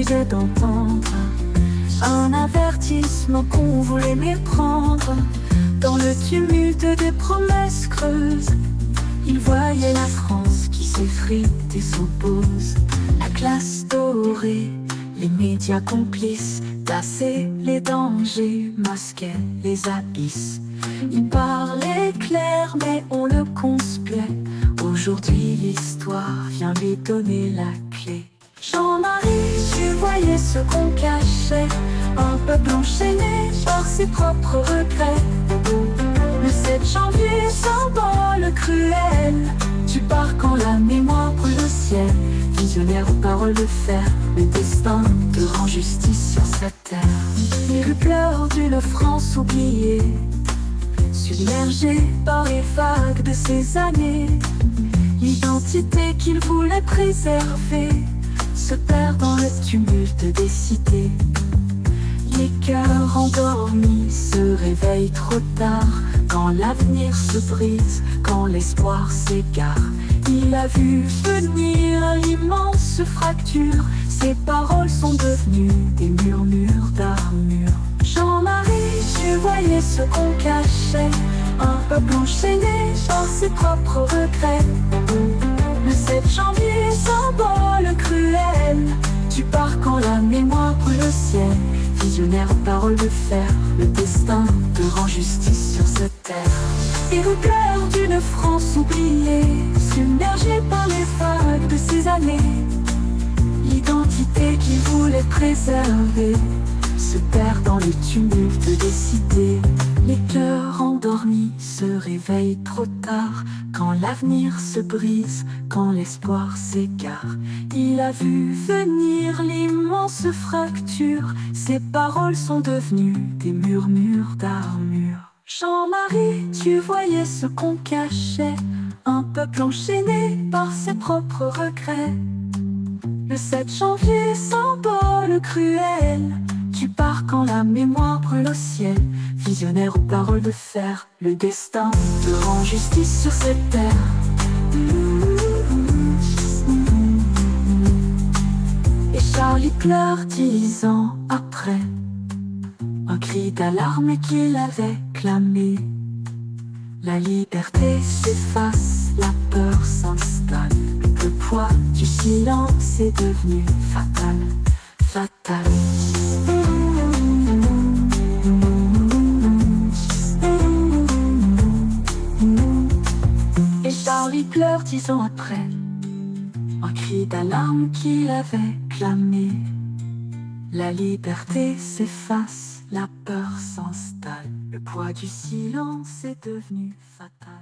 refusait d'entendre un avertissement qu'on voulait méprendre. Dans le tumulte des promesses creuses, il voyait la France qui s'effrite et s'oppose. La classe dorée, les médias complices, tassaient les dangers, masquaient les abysses. Il parlait clair mais on le conspuait. Aujourd'hui l'histoire vient lui donner la clé. Jean-Marie, tu voyais ce qu'on cachait, un peuple enchaîné par ses propres regrets. Le 7 janvier, symbole cruel, tu pars quand la mémoire brûle le ciel. Visionnaire aux paroles de fer, le destin te rend justice sur cette terre. Les rues pleurent d'une France oubliée, submergée par les vagues de ces années. L'identité qu'il voulait préserver se perd dans le tumulte des cités. Les cœurs endormis se réveillent trop tard, quand l'avenir se brise, quand l'espoir s'égare. Il a vu venir l'immense fracture, ses paroles sont devenues des murmures d'armure. Jean-Marie, tu voyais ce qu'on cachait, un peuple enchaîné par ses propres regrets. Le 7 janvier, symbole cruel, tu pars quand la mémoire brûle le ciel. Visionnaire aux paroles de fer, le destin te rend justice sur cette terre. Et vous pleure d'une France oubliée, submergée par les vagues de ces années. L'identité qu'il voulait préserver se perd dans le tumulte des cités. Les cœurs endormis se réveillent trop tard, quand l'avenir se brise, quand l'espoir s'égare. Il a vu venir l'immense fracture, ses paroles sont devenues des murmures d'armure. Jean-Marie, tu voyais ce qu'on cachait, un peuple enchaîné par ses propres regrets. Le 7 janvier, symbole cruel, tu pars quand la mémoire brûle au ciel. Visionnaire aux paroles de fer, le destin te rend justice sur cette terre. Et Charlie pleure 10 ans après, un cri d'alarme qu'il avait clamé. La liberté s'efface, la peur s'installe, le poids du silence est devenu fatal, fatal. Et Charlie pleure 10 ans après, un cri d'alarme qu'il avait clamé. La liberté s'efface, la peur s'installe, le poids du silence est devenu fatal.